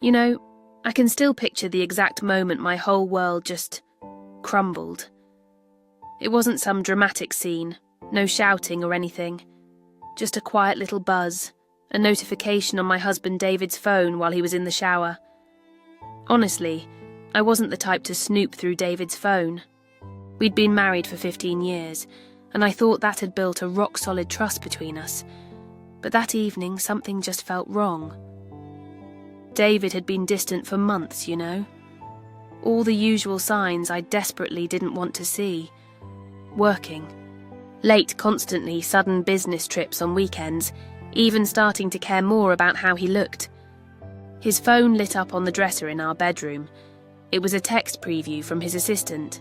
You know, I can still picture the exact moment my whole world just crumbled. It wasn't some dramatic scene, no shouting or anything, just a quiet little buzz, a notification on my husband David's phone while he was in the shower. Honestly, I wasn't the type to snoop through David's phone. We'd been married for 15 years, and I thought that had built a rock-solid trust between us. But that evening, something just felt wrong. David had been distant for months, you know. All the usual signs I desperately didn't want to see. Working. Late constantly, sudden business trips on weekends, even starting to care more about how he looked. His phone lit up on the dresser in our bedroom. It was a text preview from his assistant.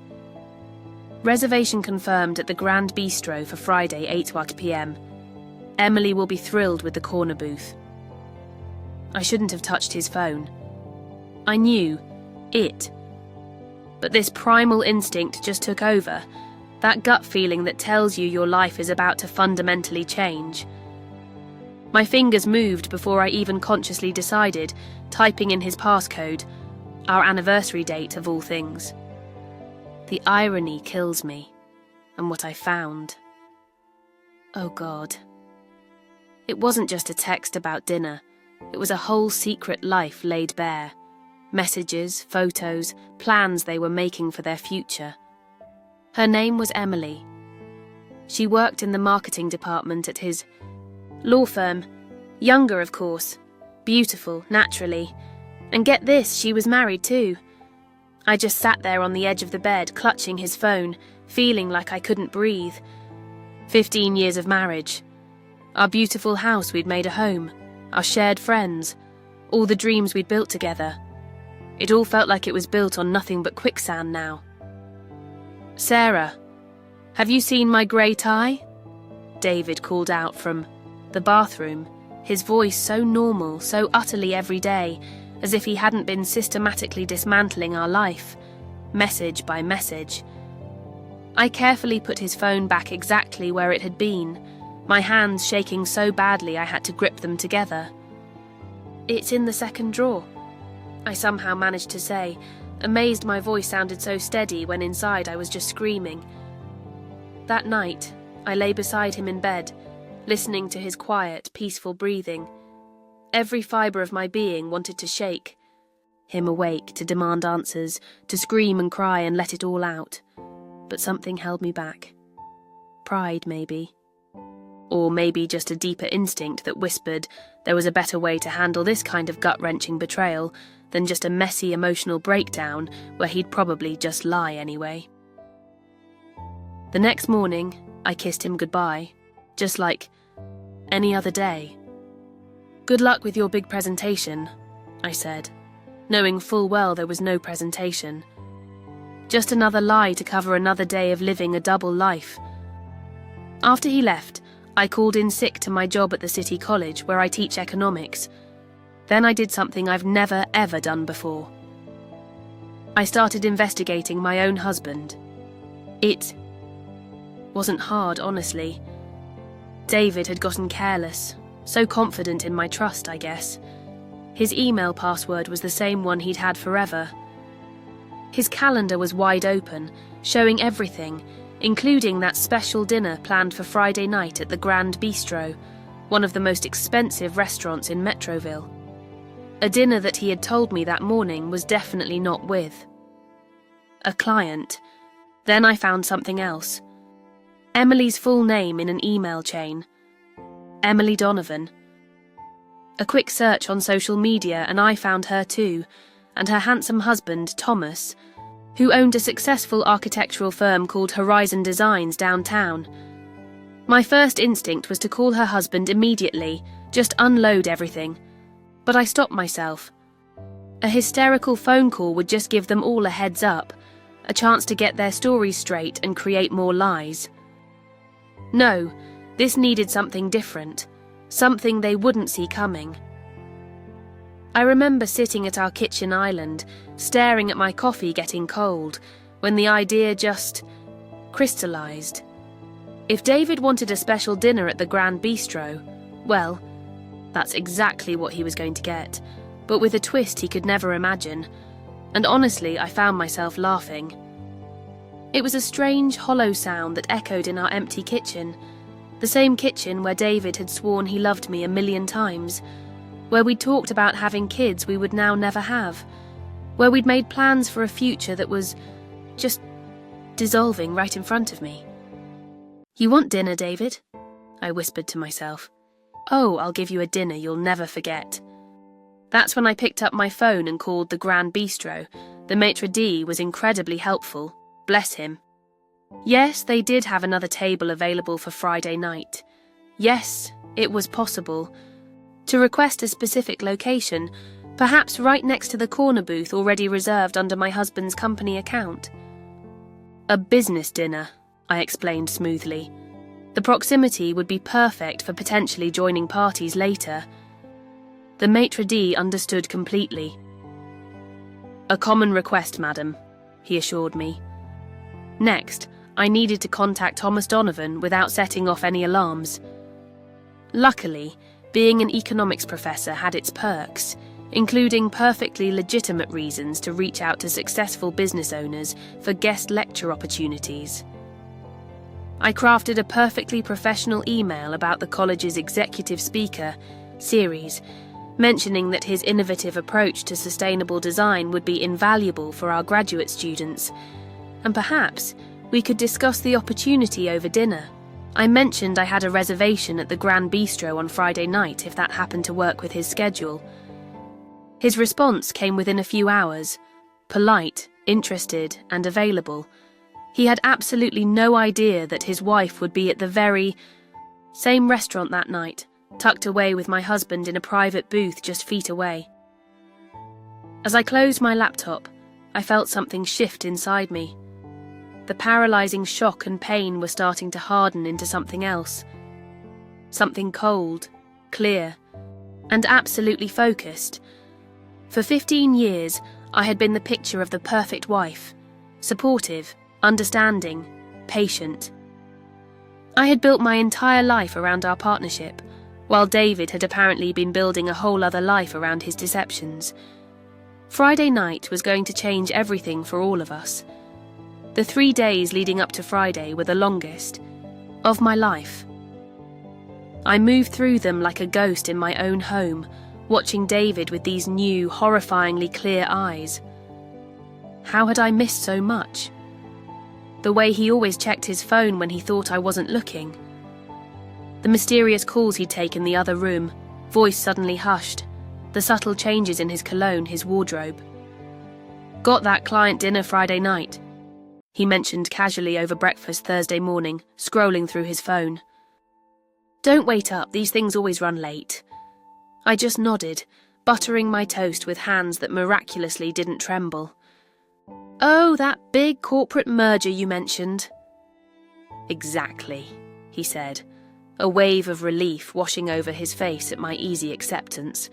Reservation confirmed at the Grand Bistro for Friday 8 p.m. Emily will be thrilled with the corner booth. I shouldn't have touched his phone. I knew it. But this primal instinct just took over, that gut feeling that tells you your life is about to fundamentally change. My fingers moved before I even consciously decided, typing in his passcode, our anniversary date of all things. The irony kills me, and what I found. Oh God. It wasn't just a text about dinner. It was a whole secret life laid bare. Messages, photos, plans they were making for their future. Her name was Emily. She worked in the marketing department at his law firm. Younger, of course. Beautiful, naturally. And get this, she was married too. I just sat there on the edge of the bed, clutching his phone, feeling like I couldn't breathe. 15 years of marriage. Our beautiful house we'd made a home. Our shared friends. All the dreams we'd built together. It all felt like it was built on nothing but quicksand now. Sarah, have you seen my grey tie? David called out from the bathroom, his voice so normal, so utterly everyday, as if he hadn't been systematically dismantling our life, message by message. I carefully put his phone back exactly where it had been, my hands shaking so badly I had to grip them together. It's in the second drawer, I somehow managed to say, amazed my voice sounded so steady when inside I was just screaming. That night, I lay beside him in bed, listening to his quiet, peaceful breathing. Every fibre of my being wanted to shake. Him awake, to demand answers, to scream and cry and let it all out. But something held me back. Pride, maybe. Or maybe just a deeper instinct that whispered there was a better way to handle this kind of gut-wrenching betrayal than just a messy emotional breakdown where he'd probably just lie anyway. The next morning, I kissed him goodbye, just like any other day. Good luck with your big presentation, I said, knowing full well there was no presentation. Just another lie to cover another day of living a double life. After he left, I called in sick to my job at the city college where I teach economics. Then I did something I've never ever done before. I started investigating my own husband. It wasn't hard, honestly. David had gotten careless, so confident in my trust, I guess. His email password was the same one he'd had forever. His calendar was wide open, showing everything, including that special dinner planned for Friday night at the Grand Bistro, one of the most expensive restaurants in Metroville. A dinner that he had told me that morning was definitely not with a client. Then I found something else. Emily's full name in an email chain. Emily Donovan. A quick search on social media and I found her too, and her handsome husband, Thomas, who owned a successful architectural firm called Horizon Designs downtown. My first instinct was to call her husband immediately, just unload everything. But I stopped myself. A hysterical phone call would just give them all a heads up, a chance to get their stories straight and create more lies. No, this needed something different, something they wouldn't see coming. I remember sitting at our kitchen island, staring at my coffee getting cold, when the idea just crystallized. If David wanted a special dinner at the Grand Bistro, well, that's exactly what he was going to get. but with a twist he could never imagine, and honestly I found myself laughing. It was a strange, hollow sound that echoed in our empty kitchen, the same kitchen where David had sworn he loved me 1,000,000 times, where we'd talked about having kids we would now never have, where we'd made plans for a future that was just dissolving right in front of me. "You want dinner, David?" I whispered to myself. "Oh, I'll give you a dinner you'll never forget." That's when I picked up my phone and called the Grand Bistro. The maitre d' was incredibly helpful, bless him. Yes, they did have another table available for Friday night. Yes, it was possible to request a specific location, perhaps right next to the corner booth already reserved under my husband's company account. "A business dinner," I explained smoothly. The proximity would be perfect for potentially joining parties later. The maitre d' understood completely. "A common request, madam," he assured me. Next, I needed to contact Thomas Donovan without setting off any alarms. Luckily, being an economics professor had its perks, including perfectly legitimate reasons to reach out to successful business owners for guest lecture opportunities. I crafted a perfectly professional email about the college's executive speaker series, mentioning that his innovative approach to sustainable design would be invaluable for our graduate students, and perhaps we could discuss the opportunity over dinner. I mentioned I had a reservation at the Grand Bistro on Friday night if that happened to work with his schedule. His response came within a few hours, polite, interested, and available. He had absolutely no idea that his wife would be at the very same restaurant that night, tucked away with my husband in a private booth just feet away. As I closed my laptop, I felt something shift inside me. The paralyzing shock and pain were starting to harden into something else. Something cold, clear, and absolutely focused. For 15 years, I had been the picture of the perfect wife, supportive, understanding, patient. I had built my entire life around our partnership, while David had apparently been building a whole other life around his deceptions. Friday night was going to change everything for all of us. The 3 days leading up to Friday were the longest of my life. I moved through them like a ghost in my own home, watching David with these new, horrifyingly clear eyes. How had I missed so much? The way he always checked his phone when he thought I wasn't looking. The mysterious calls he'd take in the other room, voice suddenly hushed, the subtle changes in his cologne, his wardrobe. "Got that client dinner Friday night," he mentioned casually over breakfast Thursday morning, scrolling through his phone. "Don't wait up, these things always run late." I just nodded, buttering my toast with hands that miraculously didn't tremble. "Oh, that big corporate merger you mentioned." "Exactly," he said, a wave of relief washing over his face at my easy acceptance.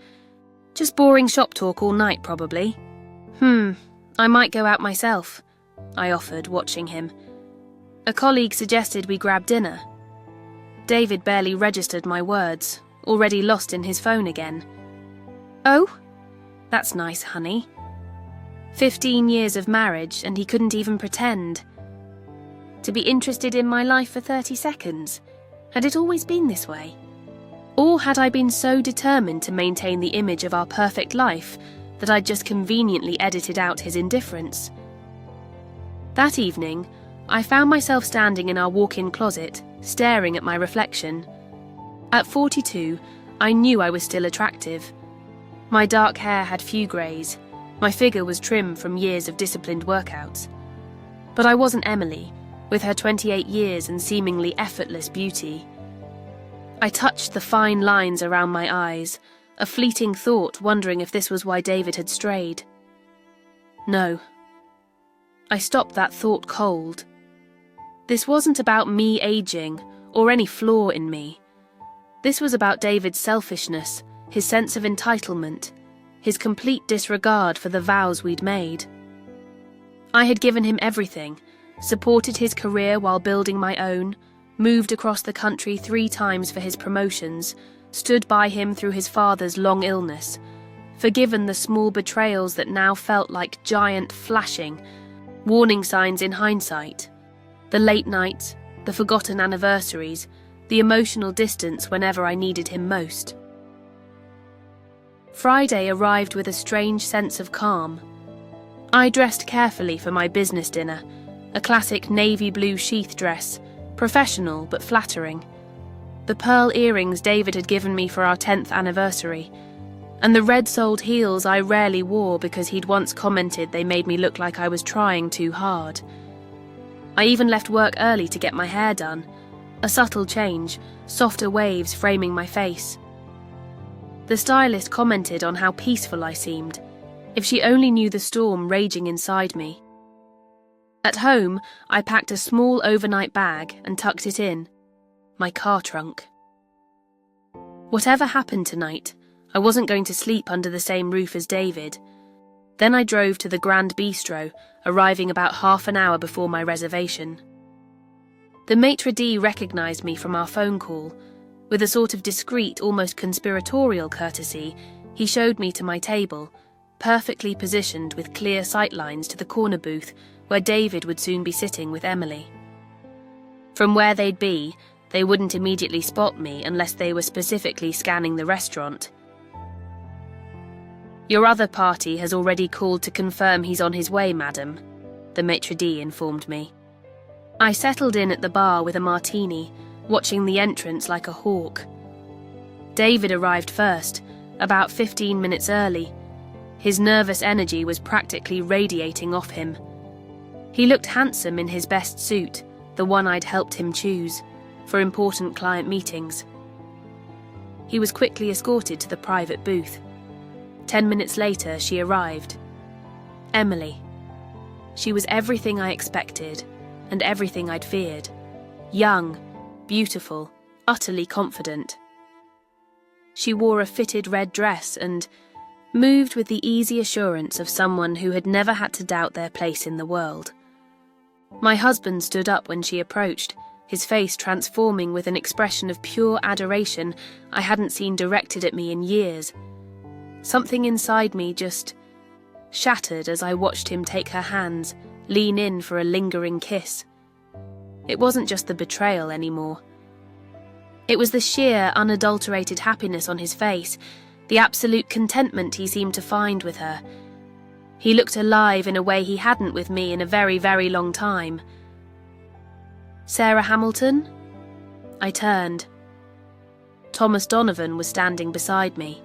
"Just boring shop talk all night, probably." I might go out myself," I offered, watching him. "A colleague suggested we grab dinner." David barely registered my words, already lost in his phone again. "Oh? That's nice, honey." 15 years of marriage and he couldn't even pretend. To be interested in my life for 30 seconds? Had it always been this way? Or had I been so determined to maintain the image of our perfect life that I'd just conveniently edited out his indifference? That evening, I found myself standing in our walk-in closet, staring at my reflection. At 42, I knew I was still attractive. My dark hair had few greys. My figure was trim from years of disciplined workouts. But I wasn't Emily, with her 28 years and seemingly effortless beauty. I touched the fine lines around my eyes, a fleeting thought wondering if this was why David had strayed. No. I stopped that thought cold. This wasn't about me aging, or any flaw in me. This was about David's selfishness, his sense of entitlement, his complete disregard for the vows we'd made. I had given him everything, supported his career while building my own, moved across the country 3 times for his promotions, stood by him through his father's long illness, forgiven the small betrayals that now felt like giant flashing warning signs in hindsight. The late nights, the forgotten anniversaries, the emotional distance whenever I needed him most. Friday arrived with a strange sense of calm. I dressed carefully for my business dinner, a classic navy blue sheath dress, professional but flattering. The pearl earrings David had given me for our 10th anniversary, and the red-soled heels I rarely wore because he'd once commented they made me look like I was trying too hard. I even left work early to get my hair done, a subtle change, softer waves framing my face. The stylist commented on how peaceful I seemed, if she only knew the storm raging inside me. At home, I packed a small overnight bag and tucked it in, my car trunk. Whatever happened tonight, I wasn't going to sleep under the same roof as David. Then I drove to the Grand Bistro, arriving about half an hour before my reservation. The maitre d' recognised me from our phone call. With a sort of discreet, almost conspiratorial courtesy, he showed me to my table, perfectly positioned with clear sightlines to the corner booth where David would soon be sitting with Emily. From where they'd be, they wouldn't immediately spot me unless they were specifically scanning the restaurant. "Your other party has already called to confirm he's on his way, madam," the maitre d' informed me. I settled in at the bar with a martini, watching the entrance like a hawk. David arrived first, about 15 minutes early. His nervous energy was practically radiating off him. He looked handsome in his best suit, the one I'd helped him choose, for important client meetings. He was quickly escorted to the private booth. 10 minutes later, she arrived. Emily. She was everything I expected, and everything I'd feared. Young, beautiful, utterly confident. She wore a fitted red dress and moved with the easy assurance of someone who had never had to doubt their place in the world. My husband stood up when she approached, his face transforming with an expression of pure adoration I hadn't seen directed at me in years. Something inside me just shattered as I watched him take her hands, lean in for a lingering kiss. It wasn't just the betrayal anymore. It was the sheer, unadulterated happiness on his face, the absolute contentment he seemed to find with her. He looked alive in a way he hadn't with me in a very, very long time. "Sarah Hamilton?" I turned. Thomas Donovan was standing beside me.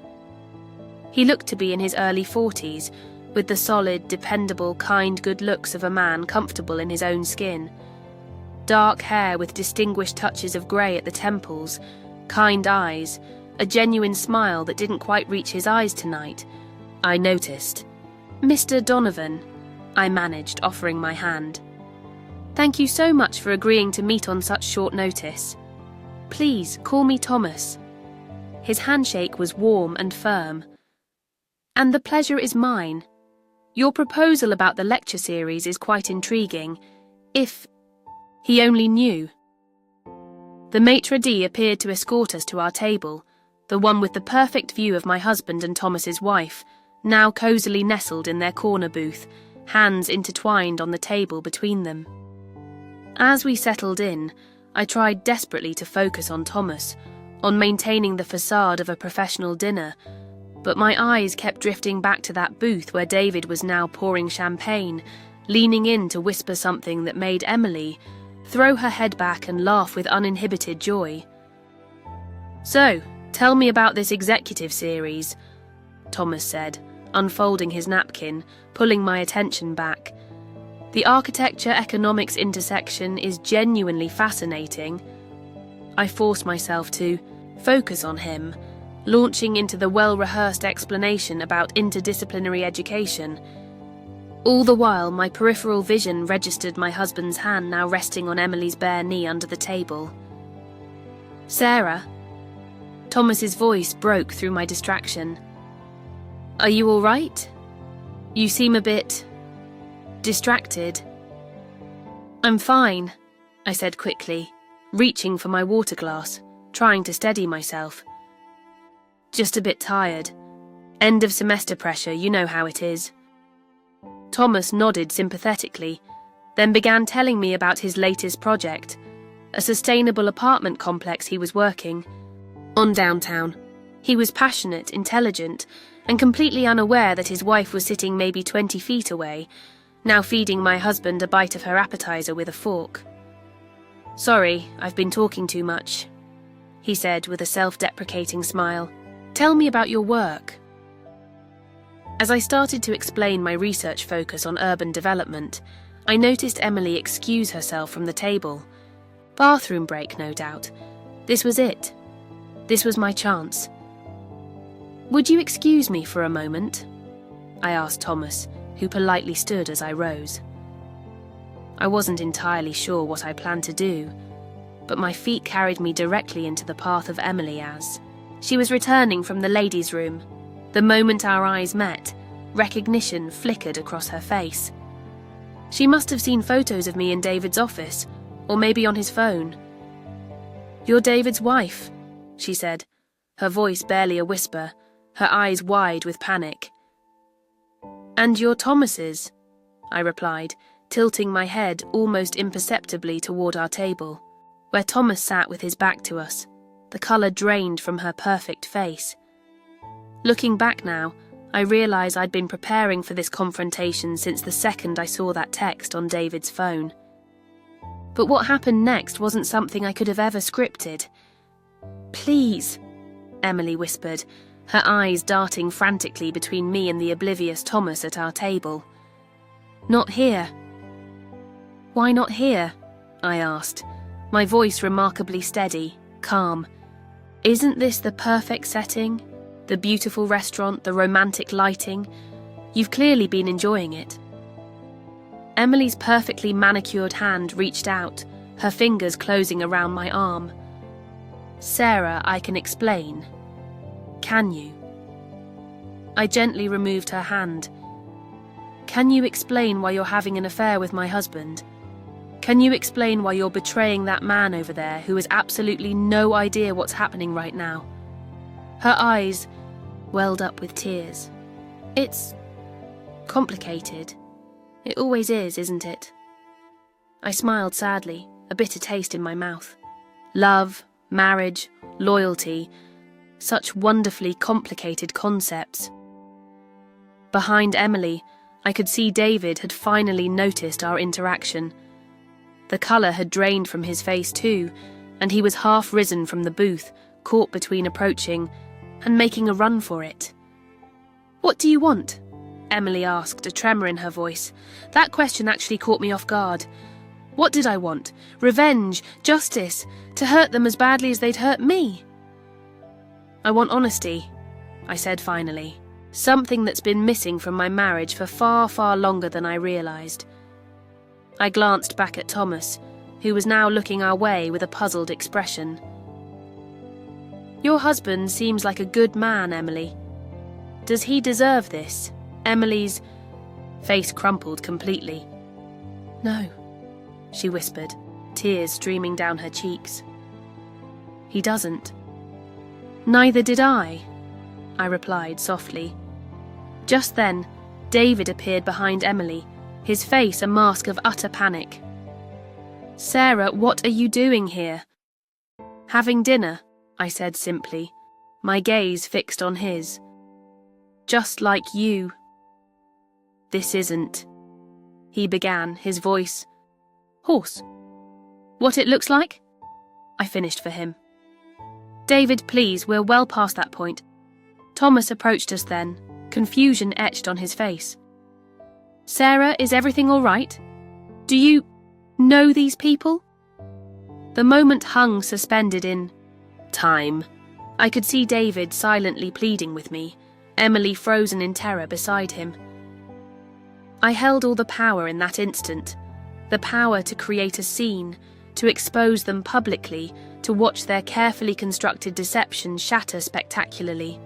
He looked to be in his early 40s, with the solid, dependable, kind good looks of a man comfortable in his own skin. Dark hair with distinguished touches of grey at the temples, kind eyes, a genuine smile that didn't quite reach his eyes tonight. I noticed. "Mr. Donovan," I managed, offering my hand. "Thank you so much for agreeing to meet on such short notice. Please, call me Thomas." His handshake was warm and firm. "And the pleasure is mine. Your proposal about the lecture series is quite intriguing. If he only knew." The maitre d' appeared to escort us to our table, the one with the perfect view of my husband and Thomas's wife, now cosily nestled in their corner booth, hands intertwined on the table between them. As we settled in, I tried desperately to focus on Thomas, on maintaining the facade of a professional dinner, but my eyes kept drifting back to that booth where David was now pouring champagne, leaning in to whisper something that made Emily throw her head back and laugh with uninhibited joy. "So, tell me about this executive series," Thomas said, unfolding his napkin, pulling my attention back. "The architecture-economics intersection is genuinely fascinating." I forced myself to focus on him, launching into the well-rehearsed explanation about interdisciplinary education. All the while, my peripheral vision registered my husband's hand now resting on Emily's bare knee under the table. "Sarah?" Thomas's voice broke through my distraction. "Are you all right? You seem a bit distracted." "I'm fine," I said quickly, reaching for my water glass, trying to steady myself. "Just a bit tired." End of semester pressure, you know how it is. Thomas nodded sympathetically, then began telling me about his latest project, a sustainable apartment complex he was working on downtown. He was passionate, intelligent, and completely unaware that his wife was sitting maybe 20 feet away, now feeding my husband a bite of her appetizer with a fork. "Sorry, I've been talking too much," he said with a self-deprecating smile. "Tell me about your work." As I started to explain my research focus on urban development, I noticed Emily excuse herself from the table. Bathroom break, no doubt. This was it. This was my chance. "Would you excuse me for a moment?" I asked Thomas, who politely stood as I rose. I wasn't entirely sure what I planned to do, but my feet carried me directly into the path of Emily as she was returning from the ladies' room. The moment our eyes met, recognition flickered across her face. She must have seen photos of me in David's office, or maybe on his phone. "You're David's wife," she said, her voice barely a whisper, her eyes wide with panic. "And you're Thomas's," I replied, tilting my head almost imperceptibly toward our table, where Thomas sat with his back to us, the colour drained from her perfect face. Looking back now, I realise I'd been preparing for this confrontation since the second I saw that text on David's phone. But what happened next wasn't something I could have ever scripted. "Please," Emily whispered, her eyes darting frantically between me and the oblivious Thomas at our table. "Not here." "Why not here?" I asked, my voice remarkably steady, calm. "Isn't this the perfect setting? The beautiful restaurant, the romantic lighting. You've clearly been enjoying it." Emily's perfectly manicured hand reached out, her fingers closing around my arm. "Sarah, I can explain. Can you?" I gently removed her hand. "Can you explain why you're having an affair with my husband? Can you explain why you're betraying that man over there who has absolutely no idea what's happening right now?" Her eyes welled up with tears. "It's complicated. It always is, isn't it?" I smiled sadly, a bitter taste in my mouth. Love, marriage, loyalty, such wonderfully complicated concepts. Behind Emily, I could see David had finally noticed our interaction. The colour had drained from his face too, and he was half risen from the booth, caught between approaching and making a run for it. "What do you want?" Emily asked, a tremor in her voice. That question actually caught me off guard. What did I want? Revenge, justice, to hurt them as badly as they'd hurt me? "I want honesty," I said finally. "Something that's been missing from my marriage for far, far longer than I realised." I glanced back at Thomas, who was now looking our way with a puzzled expression. "Your husband seems like a good man, Emily. Does he deserve this?" Emily's face crumpled completely. "No," she whispered, tears streaming down her cheeks. "He doesn't." "Neither did I replied softly. Just then, David appeared behind Emily, his face a mask of utter panic. "Sarah, what are you doing here?" "Having dinner," I said simply, my gaze fixed on his. "Just like you." "This isn't," he began, his voice hoarse. "What it looks like?" I finished for him. "David, please, we're well past that point." Thomas approached us then, confusion etched on his face. "Sarah, is everything all right? Do you know these people?" The moment hung suspended in time. I could see David silently pleading with me, Emily frozen in terror beside him. I held all the power in that instant, the power to create a scene, to expose them publicly, to watch their carefully constructed deception shatter spectacularly.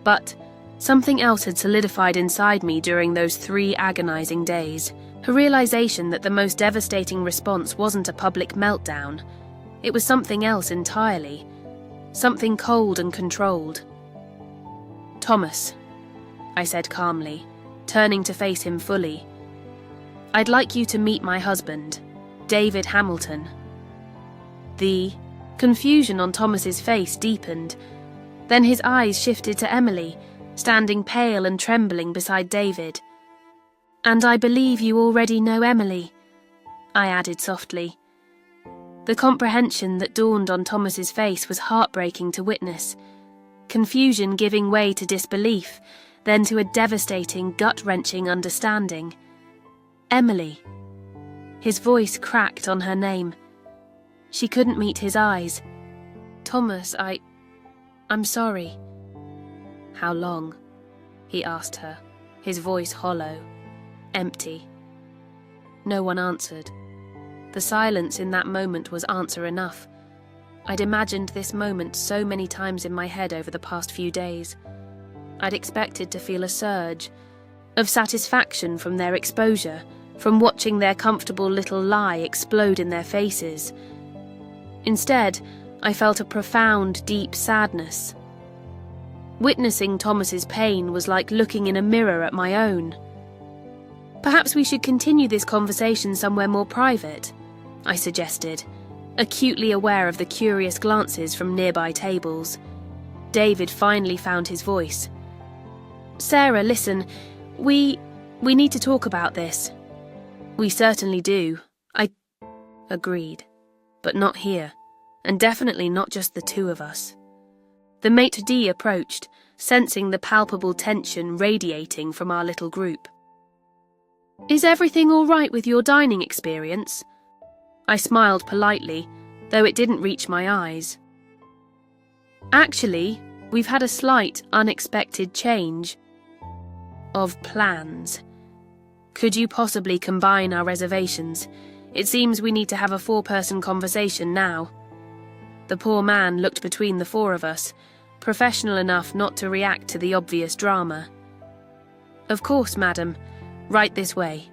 But something else had solidified inside me during those 3 agonizing days, a realization that the most devastating response wasn't a public meltdown. It was something else entirely, something cold and controlled. "Thomas," I said calmly, turning to face him fully. "I'd like you to meet my husband, David Hamilton." The confusion on Thomas's face deepened. Then his eyes shifted to Emily, standing pale and trembling beside David. "And I believe you already know Emily," I added softly. The comprehension that dawned on Thomas's face was heartbreaking to witness, confusion giving way to disbelief, then to a devastating, gut-wrenching understanding. Emily. His voice cracked on her name. She couldn't meet his eyes. "Thomas, I'm sorry." "How long?" he asked her, his voice hollow, empty. No one answered. The silence in that moment was answer enough. I'd imagined this moment so many times in my head over the past few days. I'd expected to feel a surge of satisfaction from their exposure, from watching their comfortable little lie explode in their faces. Instead, I felt a profound, deep sadness. Witnessing Thomas's pain was like looking in a mirror at my own. "Perhaps we should continue this conversation somewhere more private," I suggested, acutely aware of the curious glances from nearby tables. David finally found his voice. "Sarah, listen, we need to talk about this." "We certainly do," I agreed. "But not here, and definitely not just the two of us." The maitre d' approached, sensing the palpable tension radiating from our little group. "Is everything all right with your dining experience?" I smiled politely, though it didn't reach my eyes. "Actually, we've had a slight, unexpected change of plans. Could you possibly combine our reservations? It seems we need to have a 4-person conversation now." The poor man looked between the 4 of us, professional enough not to react to the obvious drama. "Of course, madam. Right this way."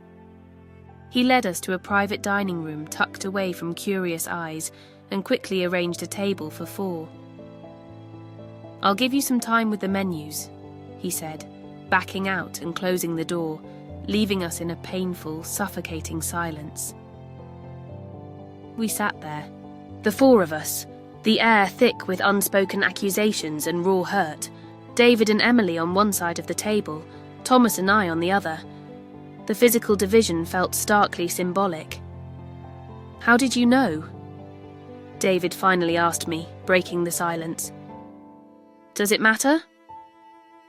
He led us to a private dining room tucked away from curious eyes and quickly arranged a table for 4. "I'll give you some time with the menus," he said, backing out and closing the door, leaving us in a painful, suffocating silence. We sat there, the 4 of us, the air thick with unspoken accusations and raw hurt, David and Emily on one side of the table, Thomas and I on the other. The physical division felt starkly symbolic. "How did you know?" David finally asked me, breaking the silence. "Does it matter?"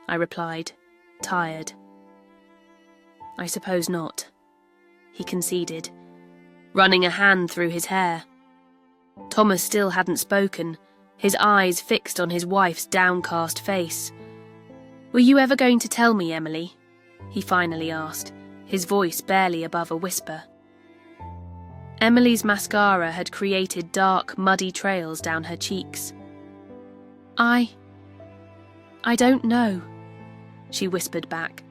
I replied, tired. "I suppose not," he conceded, running a hand through his hair. Thomas still hadn't spoken, his eyes fixed on his wife's downcast face. "Were you ever going to tell me, Emily?" he finally asked, his voice barely above a whisper. Emily's mascara had created dark, muddy trails down her cheeks. I don't know," she whispered back.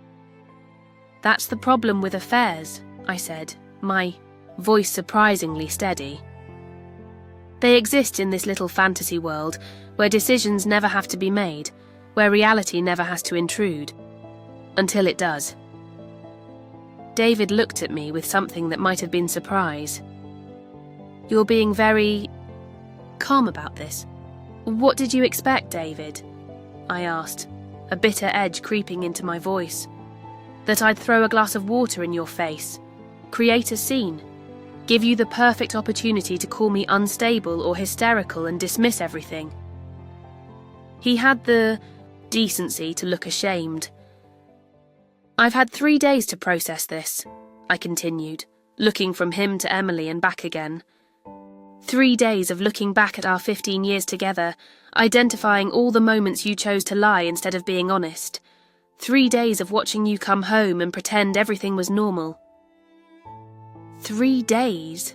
"That's the problem with affairs," I said, my voice surprisingly steady. "They exist in this little fantasy world where decisions never have to be made, where reality never has to intrude. Until it does." David looked at me with something that might have been surprise. "You're being very calm about this. What did you expect, David?" I asked, a bitter edge creeping into my voice. "That I'd throw a glass of water in your face, create a scene, give you the perfect opportunity to call me unstable or hysterical and dismiss everything?" He had the decency to look ashamed. "I've had 3 days to process this," I continued, looking from him to Emily and back again. 3 days of looking back at our 15 years together, identifying all the moments you chose to lie instead of being honest. 3 days of watching you come home and pretend everything was normal. 3 days?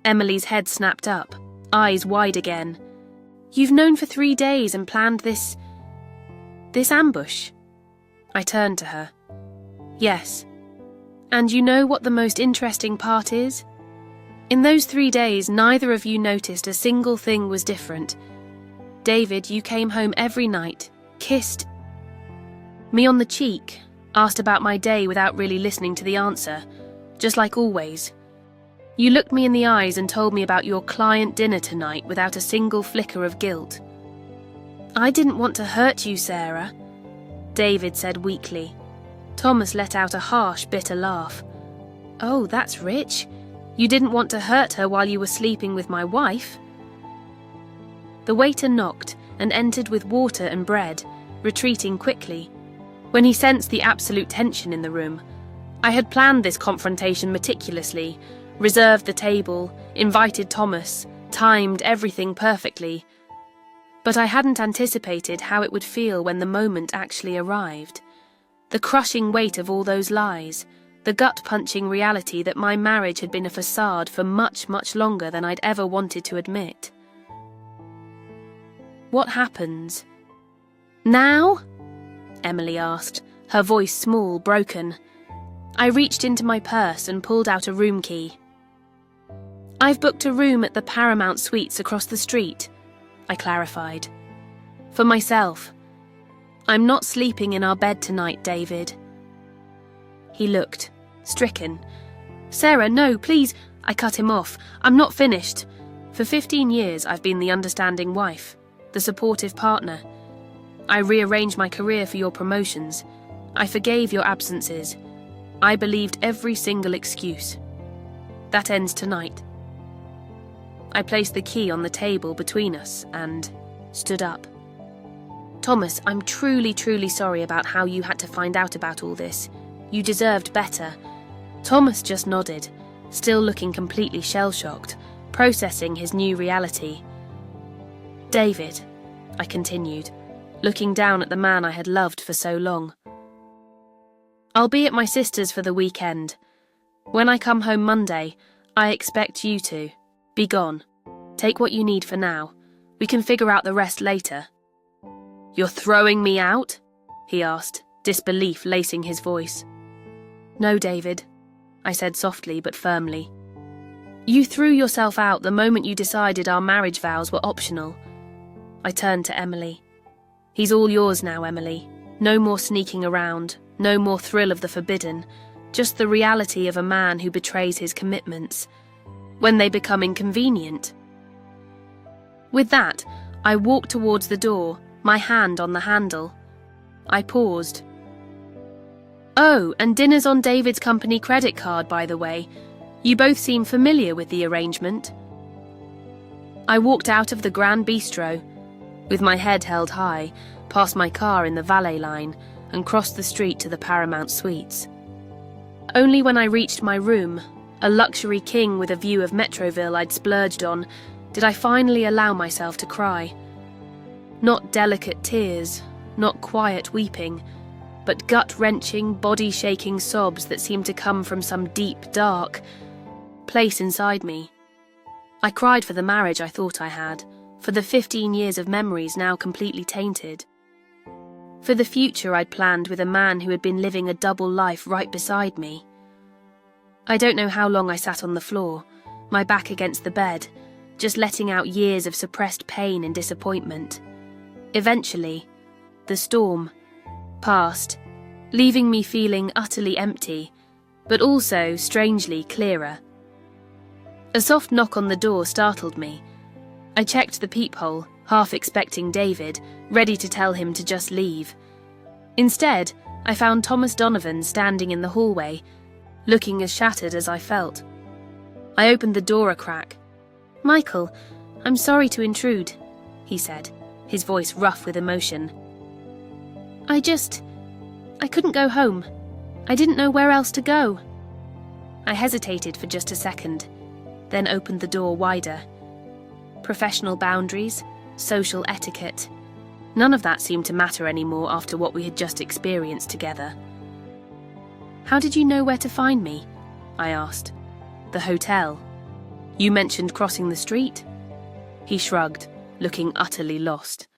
Emily's head snapped up, eyes wide again. "You've known for 3 days and planned this ambush?" I turned to her. "Yes. And you know what the most interesting part is? In those 3 days, neither of you noticed a single thing was different. David, you came home every night, kissed..." Me on the cheek, asked about my day without really listening to the answer, just like always. You looked me in the eyes and told me about your client dinner tonight without a single flicker of guilt. I didn't want to hurt you, Sarah, David said weakly. Thomas let out a harsh, bitter laugh. Oh, that's rich. You didn't want to hurt her while you were sleeping with my wife? The waiter knocked and entered with water and bread, retreating quickly. When he sensed the absolute tension in the room, I had planned this confrontation meticulously, reserved the table, invited Thomas, timed everything perfectly. But I hadn't anticipated how it would feel when the moment actually arrived. The crushing weight of all those lies, the gut-punching reality that my marriage had been a facade for much, much longer than I'd ever wanted to admit. What happens? Now? Emily asked, her voice small, broken. I reached into my purse and pulled out a room key. I've booked a room at the Paramount Suites across the street, I clarified. For myself. I'm not sleeping in our bed tonight, David. He looked, stricken. Sarah, no, please, I cut him off. I'm not finished. For 15 years I've been the understanding wife, the supportive partner. I rearranged my career for your promotions. I forgave your absences. I believed every single excuse. That ends tonight. I placed the key on the table between us and stood up. Thomas, I'm truly, truly sorry about how you had to find out about all this. You deserved better. Thomas just nodded, still looking completely shell-shocked, processing his new reality. David, I continued, looking down at the man I had loved for so long. I'll be at my sister's for the weekend. When I come home Monday, I expect you to. Be gone. Take what you need for now. We can figure out the rest later. You're throwing me out? He asked, disbelief lacing his voice. No, David, I said softly but firmly. You threw yourself out the moment you decided our marriage vows were optional. I turned to Emily. He's all yours now, Emily. No more sneaking around, no more thrill of the forbidden, just the reality of a man who betrays his commitments when they become inconvenient. With that, I walked towards the door, my hand on the handle. I paused. Oh, and dinner's on David's company credit card, by the way. You both seem familiar with the arrangement. I walked out of the Grand Bistro, with my head held high, past my car in the valet line, and crossed the street to the Paramount Suites. Only when I reached my room, a luxury king with a view of Metroville I'd splurged on, did I finally allow myself to cry. Not delicate tears, not quiet weeping, but gut-wrenching, body-shaking sobs that seemed to come from some deep, dark place inside me. I cried for the marriage I thought I had, for the 15 years of memories now completely tainted. For the future I'd planned with a man who had been living a double life right beside me. I don't know how long I sat on the floor, my back against the bed, just letting out years of suppressed pain and disappointment. Eventually, the storm passed, leaving me feeling utterly empty, but also strangely clearer. A soft knock on the door startled me. I checked the peephole, half expecting David, ready to tell him to just leave. Instead, I found Thomas Donovan standing in the hallway, looking as shattered as I felt. I opened the door a crack. Michael, I'm sorry to intrude, he said, his voice rough with emotion. I couldn't go home. I didn't know where else to go. I hesitated for just a second, then opened the door wider. Professional boundaries, social etiquette, none of that seemed to matter anymore after what we had just experienced together. How did you know where to find me? I asked. The hotel. You mentioned crossing the street? He shrugged, looking utterly lost.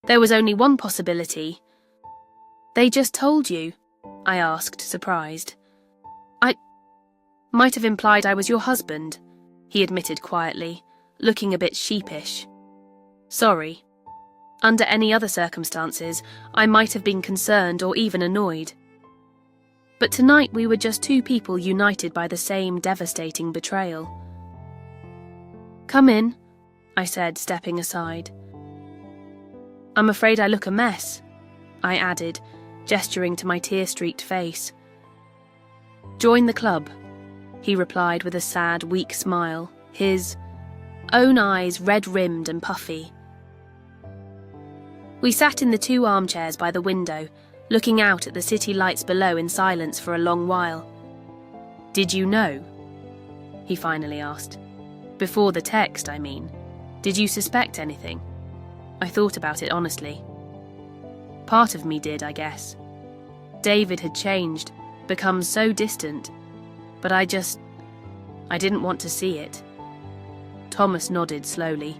There was only one possibility. They just told you? I asked, surprised. I might have implied I was your husband, he admitted quietly, looking a bit sheepish. Sorry. Under any other circumstances, I might have been concerned or even annoyed. But tonight we were just two people united by the same devastating betrayal. "Come in," I said, stepping aside. "I'm afraid I look a mess," I added, gesturing to my tear-streaked face. "Join the club," he replied with a sad, weak smile, his own eyes red-rimmed and puffy. We sat in the two armchairs by the window, looking out at the city lights below in silence for a long while. "Did you know?" he finally asked. "Before the text, I mean. Did you suspect anything?" I thought about it honestly. Part of me did, I guess. David had changed, become so distant, but I didn't want to see it. Thomas nodded slowly.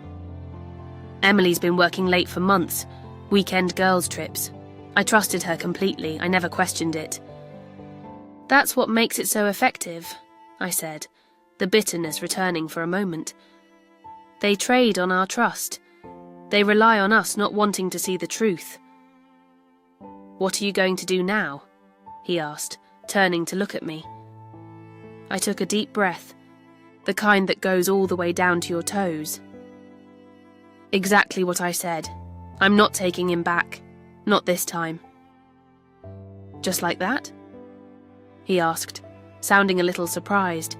"Emily's been working late for months, weekend girls' trips. I trusted her completely, I never questioned it." "That's what makes it so effective," I said, the bitterness returning for a moment. "They trade on our trust. They rely on us not wanting to see the truth." "What are you going to do now?" he asked, turning to look at me. I took a deep breath, the kind that goes all the way down to your toes. Exactly what I said. I'm not taking him back. Not this time. "Just like that?" he asked, sounding a little surprised.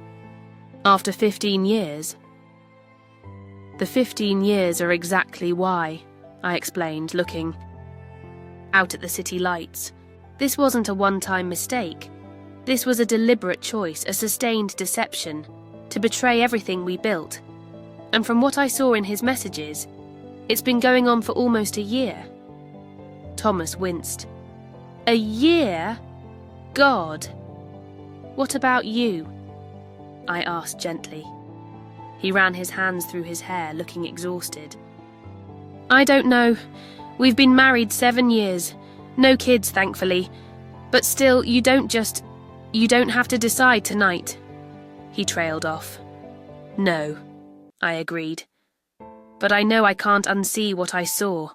"After 15 years? "The 15 years are exactly why," I explained, looking out at the city lights. "This wasn't a one-time mistake. This was a deliberate choice, a sustained deception, to betray everything we built. And from what I saw in his messages, it's been going on for almost a year." Thomas winced. "A year? God! What about you?" I asked gently. He ran his hands through his hair, looking exhausted. "I don't know. We've been married 7 years. No kids, thankfully. But still, you don't have to decide tonight." He trailed off. "No," I agreed. "But I know I can't unsee what I saw.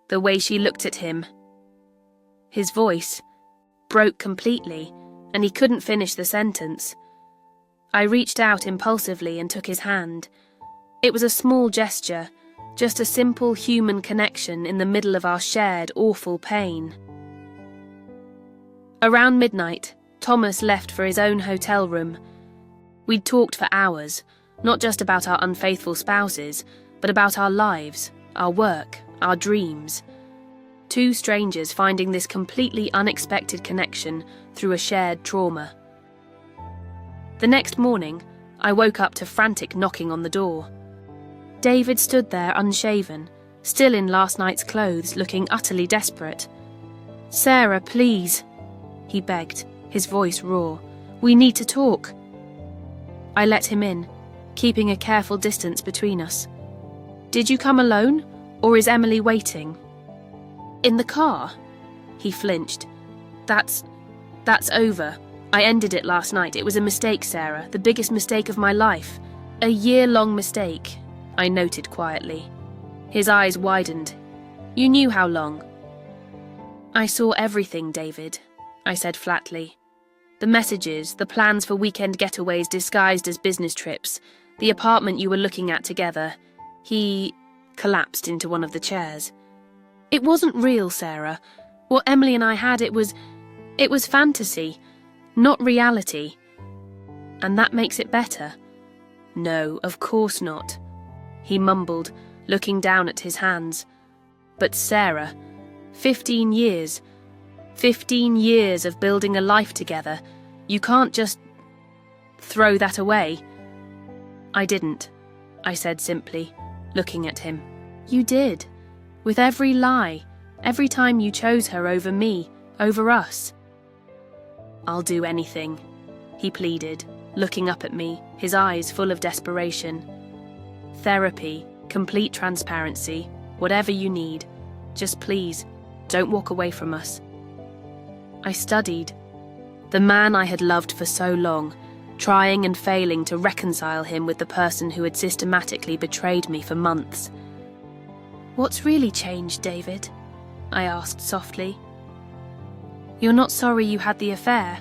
The way she looked at him." His voice broke completely, and he couldn't finish the sentence. I reached out impulsively and took his hand. It was a small gesture, just a simple human connection in the middle of our shared awful pain. Around midnight, Thomas left for his own hotel room. We'd talked for hours, not just about our unfaithful spouses, but about our lives, our work, our dreams. Two strangers finding this completely unexpected connection through a shared trauma. The next morning, I woke up to frantic knocking on the door. David stood there unshaven, still in last night's clothes, looking utterly desperate. "Sarah, please," he begged, his voice raw. "We need to talk." I let him in, keeping a careful distance between us. "Did you come alone, or is Emily waiting?" "In the car?" He flinched. That's over. I ended it last night. It was a mistake, Sarah, the biggest mistake of my life. A year-long mistake," I noted quietly. His eyes widened. "You knew how long?" "I saw everything, David," I said flatly. "The messages, the plans for weekend getaways disguised as business trips, the apartment you were looking at together." He collapsed into one of the chairs. "It wasn't real, Sarah. What Emily and I had, it was fantasy, not reality. And that makes it better." "No, of course not," he mumbled, looking down at his hands. "But Sarah, 15 years. 15 years of building a life together. You can't just throw that away." "I didn't," I said simply, looking at him. "You did. With every lie, every time you chose her over me, over us." "I'll do anything," he pleaded, looking up at me, his eyes full of desperation. "Therapy, complete transparency, whatever you need. Just please, don't walk away from us." I studied. The man I had loved for so long, trying and failing to reconcile him with the person who had systematically betrayed me for months. "What's really changed, David?" I asked softly. "You're not sorry you had the affair.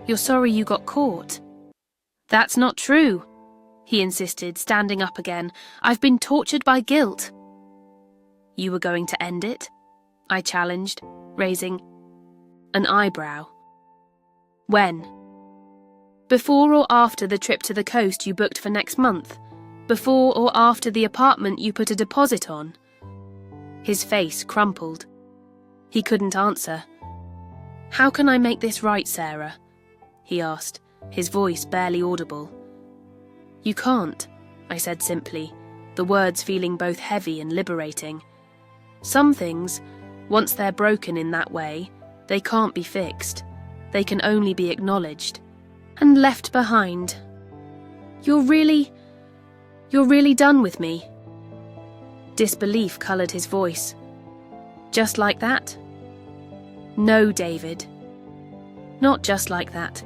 You're sorry you got caught." "That's not true," he insisted, standing up again. "I've been tortured by guilt." "You were going to end it?" I challenged, raising an eyebrow. "When?" "Before or after the trip to the coast you booked for next month? Before or after the apartment you put a deposit on?" His face crumpled. He couldn't answer. "How can I make this right, Sarah?" he asked, his voice barely audible. "You can't," I said simply, the words feeling both heavy and liberating. "Some things, once they're broken in that way, they can't be fixed. They can only be acknowledged and left behind. You're really done with me?" Disbelief coloured his voice. "Just like that?" "No, David. Not just like that.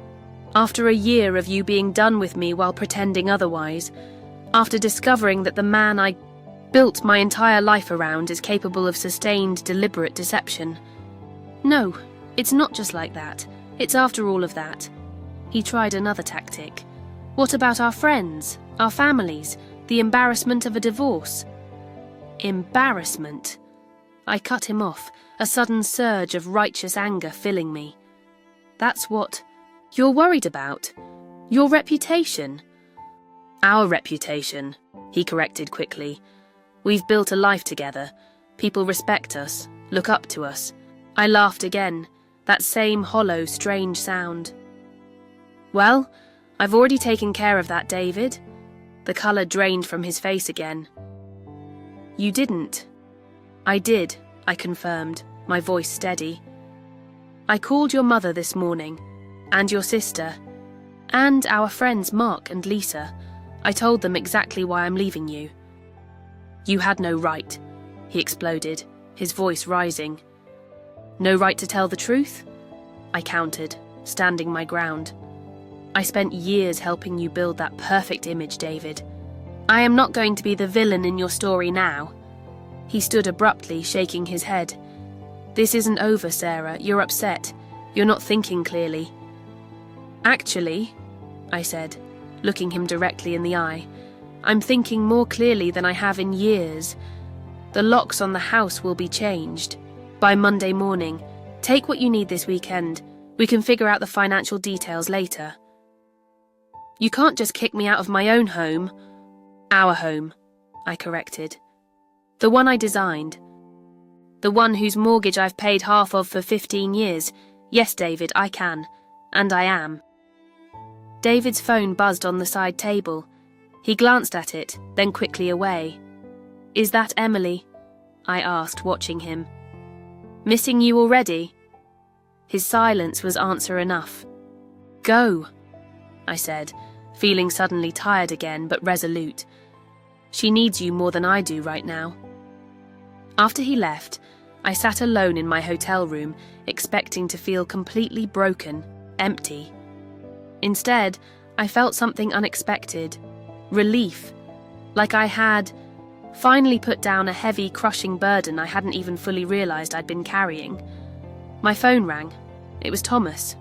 After a year of you being done with me while pretending otherwise, after discovering that the man I built my entire life around is capable of sustained, deliberate deception. No, it's not just like that. It's after all of that." He tried another tactic. "What about our friends, our families, the embarrassment of a divorce?" Embarrassment? I cut him off, a sudden surge of righteous anger filling me. "That's what you're worried about? Your reputation?" "Our reputation," he corrected quickly. "We've built a life together. People respect us, look up to us." I laughed again, that same hollow, strange sound. "Well, I've already taken care of that, David." The colour drained from his face again. "You didn't." "I did," I confirmed, my voice steady. "I called your mother this morning, and your sister, and our friends Mark and Lisa. I told them exactly why I'm leaving you." "You had no right," he exploded, his voice rising. "No right to tell the truth?" I countered, standing my ground. "I spent years helping you build that perfect image, David. I am not going to be the villain in your story now." He stood abruptly, shaking his head. "This isn't over, Sarah. You're upset. You're not thinking clearly." "Actually," I said, looking him directly in the eye, "I'm thinking more clearly than I have in years. The locks on the house will be changed. By Monday morning. Take what you need this weekend. We can figure out the financial details later." "You can't just kick me out of my own home." "Our home," I corrected. "The one I designed. The one whose mortgage I've paid half of for 15 years. Yes, David, I can. And I am." David's phone buzzed on the side table. He glanced at it, then quickly away. "Is that Emily?" I asked, watching him. "Missing you already?" His silence was answer enough. "Go," I said, feeling suddenly tired again, but resolute. "She needs you more than I do right now." After he left, I sat alone in my hotel room, expecting to feel completely broken, empty. Instead, I felt something unexpected. Relief. Like I had finally put down a heavy, crushing burden I hadn't even fully realised I'd been carrying. My phone rang. It was Thomas.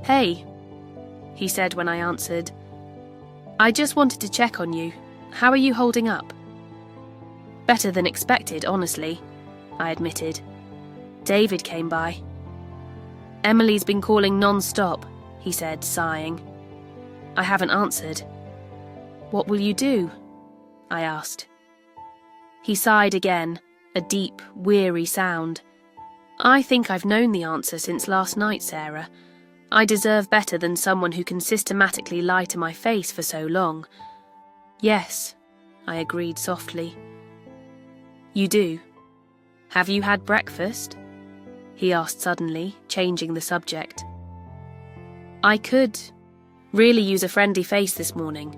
"Hey," he said when I answered. "I just wanted to check on you. How are you holding up?" "Better than expected, honestly," I admitted. David came by. "Emily's been calling non-stop," he said, sighing. I haven't answered. "What will you do?" I asked. He sighed again, a deep, weary sound. "I think I've known the answer since last night, Sarah. I deserve better than someone who can systematically lie to my face for so long." "Yes," I agreed softly. "You do? Have you had breakfast?" he asked suddenly, changing the subject. I could really use a friendly face this morning.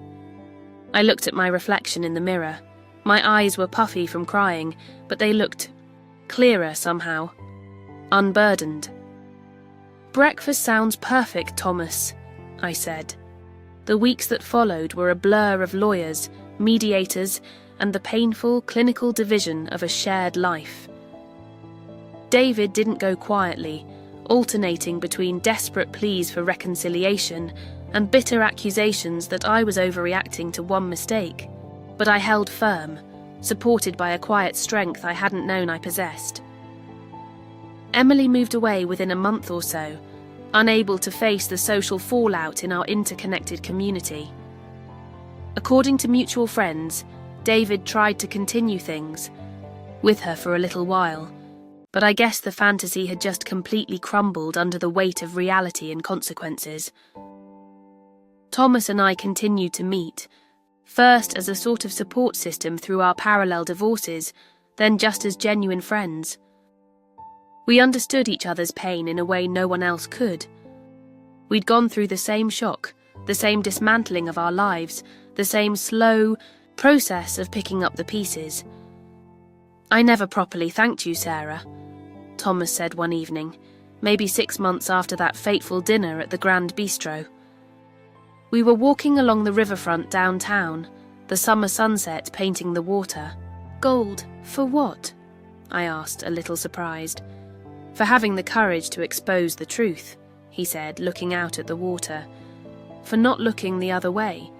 I looked at my reflection in the mirror. My eyes were puffy from crying, but they looked clearer somehow, unburdened. "Breakfast sounds perfect, Thomas," I said. The weeks that followed were a blur of lawyers, mediators, and the painful, clinical division of a shared life. David didn't go quietly, alternating between desperate pleas for reconciliation and bitter accusations that I was overreacting to one mistake. But I held firm, supported by a quiet strength I hadn't known I possessed. Emily moved away within a month or so, unable to face the social fallout in our interconnected community. According to mutual friends, David tried to continue things with her for a little while, but I guess the fantasy had just completely crumbled under the weight of reality and consequences. Thomas and I continued to meet, first as a sort of support system through our parallel divorces, then just as genuine friends. We understood each other's pain in a way no one else could. We'd gone through the same shock, the same dismantling of our lives, the same slow process of picking up the pieces. "I never properly thanked you, Sarah," Thomas said one evening, maybe 6 months after that fateful dinner at the Grand Bistro. We were walking along the riverfront downtown, the summer sunset painting the water. "Gold, for what?" I asked, a little surprised. "For having the courage to expose the truth," he said, looking out at the water. "For not looking the other way.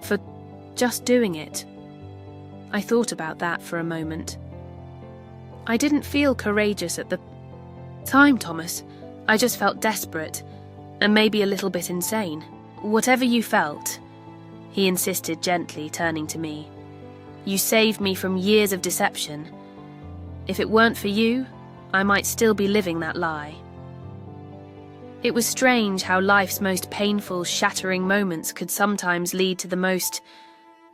For just doing it." I thought about that for a moment. I didn't feel courageous at the time, Thomas. I just felt desperate, and maybe a little bit insane. "Whatever you felt," he insisted gently, turning to me, "you saved me from years of deception. If it weren't for you, I might still be living that lie." It was strange how life's most painful, shattering moments could sometimes lead to the most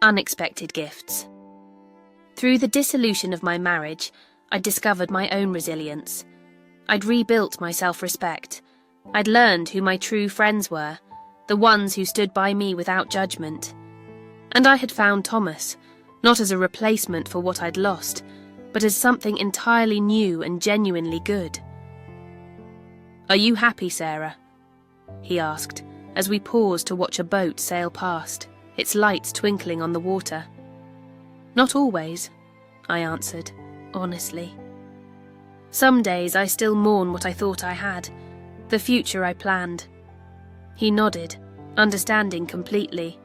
unexpected gifts. Through the dissolution of my marriage, I'd discovered my own resilience. I'd rebuilt my self-respect. I'd learned who my true friends were, the ones who stood by me without judgment. And I had found Thomas, not as a replacement for what I'd lost, but as something entirely new and genuinely good. "Are you happy, Sarah?" he asked, as we paused to watch a boat sail past, its lights twinkling on the water. "Not always," I answered, honestly. "Some days I still mourn what I thought I had, the future I planned." He nodded, understanding completely.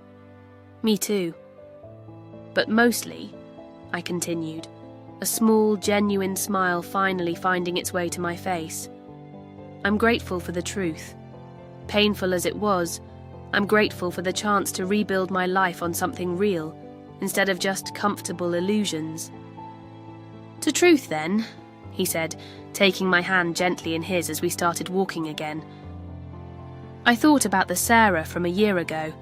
"Me too. But mostly," I continued, a small, genuine smile finally finding its way to my face, "I'm grateful for the truth. Painful as it was, I'm grateful for the chance to rebuild my life on something real, instead of just comfortable illusions." "To truth, then," he said, taking my hand gently in his as we started walking again. I thought about the Sarah from a year ago,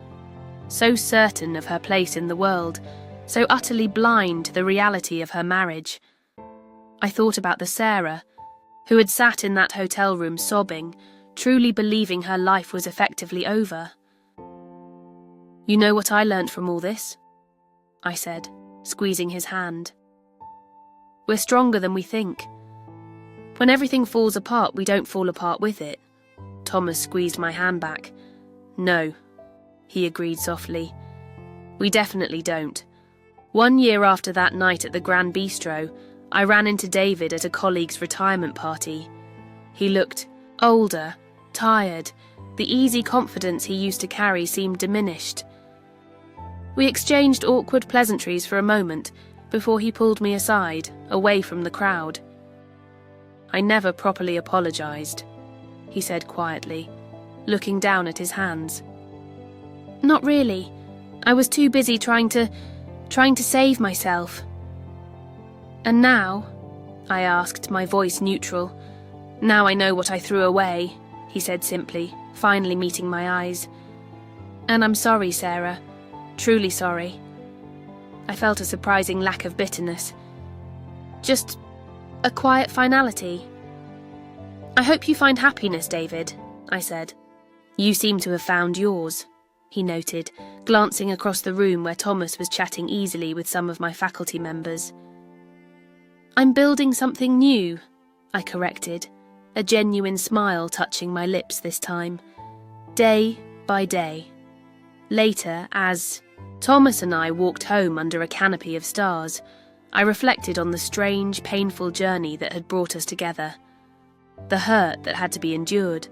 so certain of her place in the world, so utterly blind to the reality of her marriage. I thought about the Sarah who had sat in that hotel room sobbing, truly believing her life was effectively over. "You know what I learnt from all this?" I said, squeezing his hand. "We're stronger than we think. When everything falls apart, we don't fall apart with it." Thomas squeezed my hand back. "No," he agreed softly. "We definitely don't. 1 year after that night at the Grand Bistro, I ran into David at a colleague's retirement party. He looked older, tired. The easy confidence he used to carry seemed diminished. We exchanged awkward pleasantries for a moment before he pulled me aside, away from the crowd. "I never properly apologized," he said quietly, looking down at his hands. "Not really. I was too busy trying to save myself." "And now?" I asked, my voice neutral. "Now I know what I threw away," he said simply, finally meeting my eyes. "And I'm sorry, Sarah. Truly sorry." I felt a surprising lack of bitterness. Just a quiet finality. "I hope you find happiness, David," I said. "You seem to have found yours," he noted, glancing across the room where Thomas was chatting easily with some of my faculty members. "I'm building something new," I corrected, a genuine smile touching my lips this time. "Day by day. Later, as Thomas and I walked home under a canopy of stars. I reflected on the strange, painful journey that had brought us together. The hurt that had to be endured,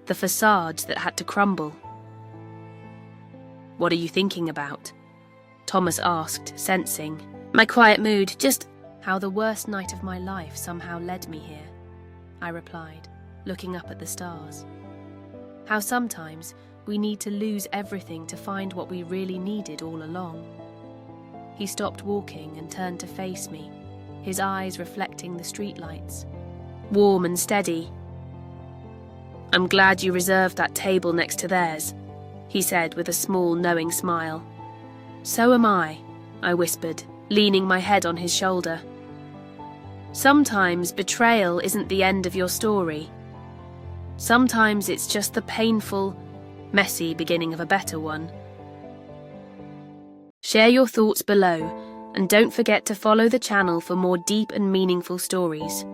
the facades that had to crumble. "What are you thinking about?" Thomas asked, sensing my quiet mood. "Just how the worst night of my life somehow led me here," I replied, looking up at the stars. "How sometimes we need to lose everything to find what we really needed all along." He stopped walking and turned to face me, his eyes reflecting the streetlights, warm and steady. "I'm glad you reserved that table next to theirs," he said with a small, knowing smile. "So am I," I whispered, leaning my head on his shoulder. Sometimes betrayal isn't the end of your story. Sometimes it's just the painful, messy beginning of a better one. Share your thoughts below, and don't forget to follow the channel for more deep and meaningful stories.